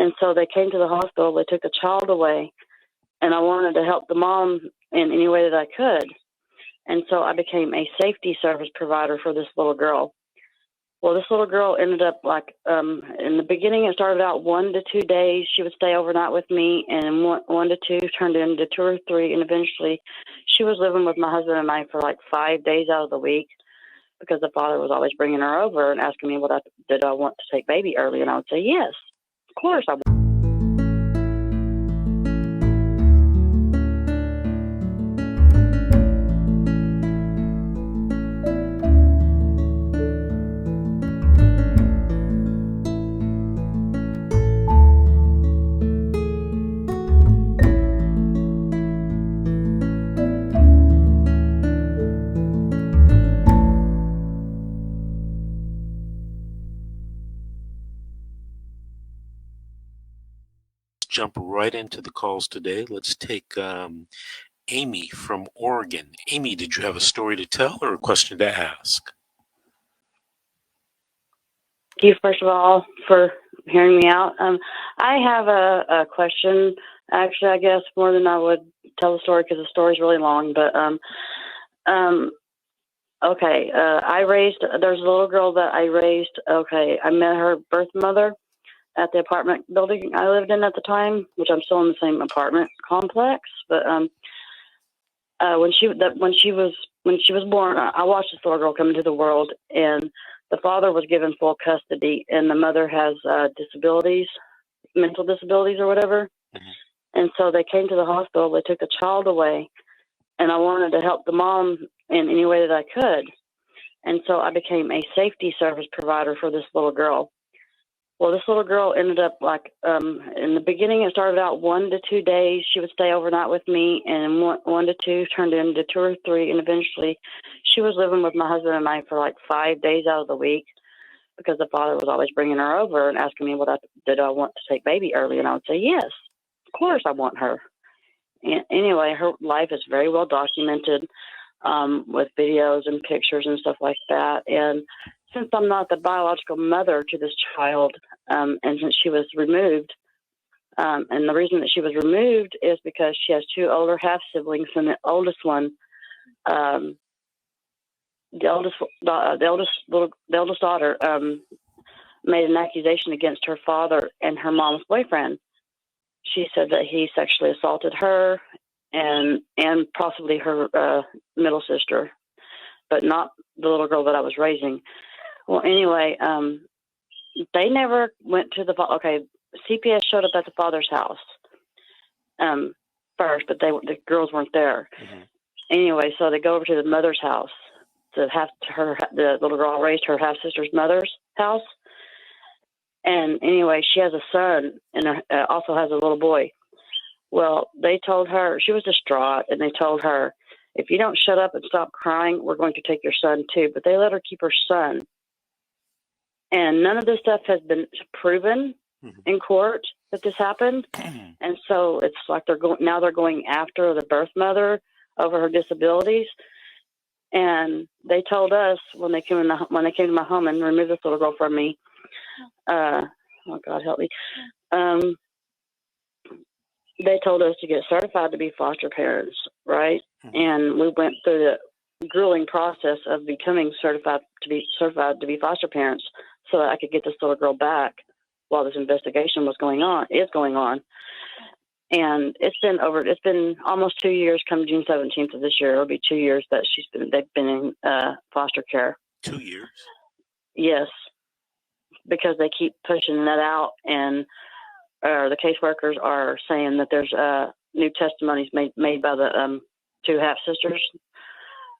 And so they came to the hospital. They took the child away, and I wanted to help the mom in any way that I could. And so I became a safety service provider for this little girl. Well, this little girl ended up in the beginning, it started out 1 to 2 days. She would stay overnight with me, and one to two turned into 2 or 3. And eventually she was living with my husband and I for like 5 days out of the week, because the father was always bringing her over and asking me did I want to take baby early. And I would say, yes, of course I would. Jump right into the calls today. Let's take Amy from Oregon. Amy, did you have a story to tell or a question to ask? Thank you, first of all, for hearing me out. I have a question, actually, I guess, more than I would tell the story, because the story's really long. But, okay, there's a little girl that I raised. Okay, I met her birth mother at the apartment building I lived in at the time, which I'm still in the same apartment complex. But when she was born, I watched this little girl come into the world, and the father was given full custody, and the mother has disabilities, mental disabilities or whatever. Mm-hmm. And so they came to the hospital. They took the child away, and I wanted to help the mom in any way that I could. And so I became a safety service provider for this little girl. Well, this little girl ended up in the beginning, it started out 1 to 2 days. She would stay overnight with me, and one to two turned into 2 or 3. And eventually she was living with my husband and I for like 5 days out of the week, because the father was always bringing her over and asking me did I want to take baby early. And I would say, yes, of course I want her. And anyway, her life is very well documented with videos and pictures and stuff like that. And since I'm not the biological mother to this child, and since she was removed, and the reason that she was removed is because she has 2 older half siblings, and the oldest one, the eldest daughter, made an accusation against her father and her mom's boyfriend. She said that he sexually assaulted her and possibly her middle sister, but not the little girl that I was raising. Well, anyway, they never went to CPS showed up at the father's house first, but the girls weren't there. Mm-hmm. Anyway, so they go over to the mother's house, the little girl raised her half sister's mother's house. And anyway, she has a son and also has a little boy. Well, they told her, she was distraught, and they told her, if you don't shut up and stop crying, we're going to take your son too. But they let her keep her son. And none of this stuff has been proven in court that this happened. And so it's like they're going after the birth mother over her disabilities. And they told us when they came to my home and removed this little girl from me, oh God help me, they told us to get certified to be foster parents, right? And we went through the grueling process of becoming certified to be foster parents, so that I could get this little girl back while this investigation is going on. And it's been almost 2 years. Come June 17th of this year, it'll be 2 years that they've been in foster care. 2 years? Yes, because they keep pushing that out, and the caseworkers are saying that there's new testimonies made by the 2 half sisters,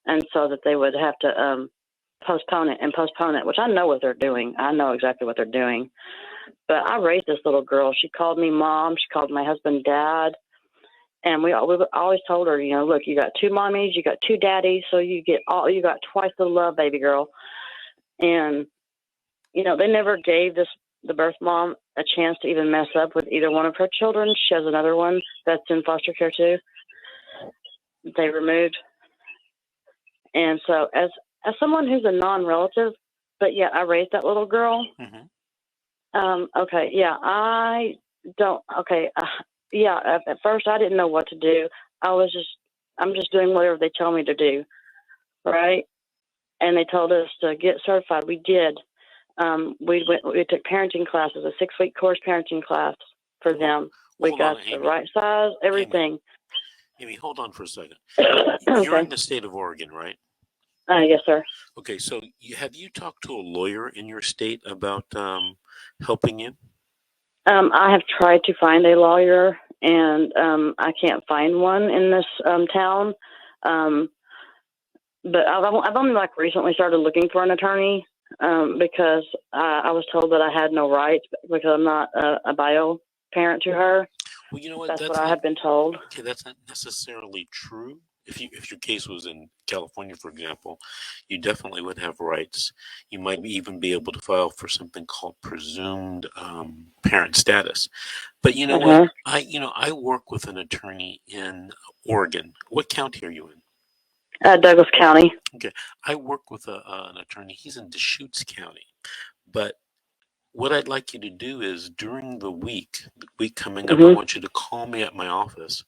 and so that they would have to postpone it, which I know what they're doing. I know exactly what they're doing. But I raised this little girl. She called me mom. She called my husband dad. And we always told her, look, you got 2 mommies, you got 2 daddies, so you got twice the love, baby girl. And, they never gave the birth mom a chance to even mess up with either one of her children. She has another one that's in foster care too. They removed. And so as someone who's a non-relative, but yet I raised that little girl. Mm-hmm. Okay, yeah, I Okay, yeah. At first, I didn't know what to do. I'm just doing whatever they tell me to do, right? And they told us to get certified. We did. We took parenting classes, a 6-week course parenting class for them. We Hold got on, the Amy. right size, everything. Amy, hold on for a second. Okay. You're in the state of Oregon, right? Yes, sir. Okay, so have you talked to a lawyer in your state about helping you? I have tried to find a lawyer, and I can't find one in this town. But I've only recently started looking for an attorney because I was told that I had no rights because I'm not a bio parent to her. Well, you know what? That's what I have been told. Okay, that's not necessarily true. If your case was in California, for example, you definitely would have rights. You might even be able to file for something called presumed parent status. But you know what? I work with an attorney in Oregon. What county are you in? Douglas County. Okay, I work with an attorney. He's in Deschutes County. But what I'd like you to do is during the week coming up, I want you to call me at my office,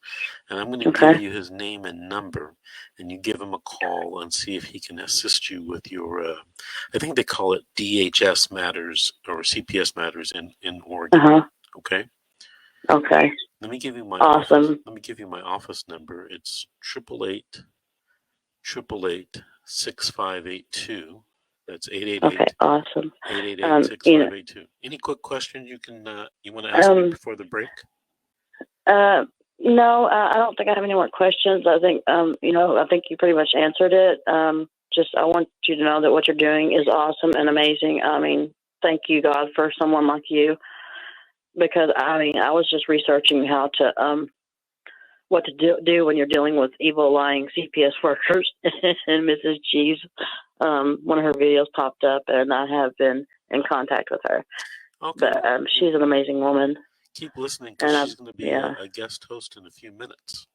and I'm going to give you his name and number, and you give him a call and see if he can assist you with your, I think they call it DHS matters or CPS matters in Oregon. Okay. Okay. Let me give you my awesome. Let me give you my office number. It's 888-888-6582. That's 888. Okay, awesome. 888-6582. Any quick questions you want to ask me before the break? No, I don't think I have any more questions. I think I think you pretty much answered it. Just I want you to know that what you're doing is awesome and amazing. I mean, thank you, God, for someone like you, because I was just researching how to what to do when you're dealing with evil, lying CPS workers. And Mrs. G's, one of her videos popped up, and I have been in contact with her. Okay. But she's an amazing woman. Keep listening, because she's going to be a guest host in a few minutes.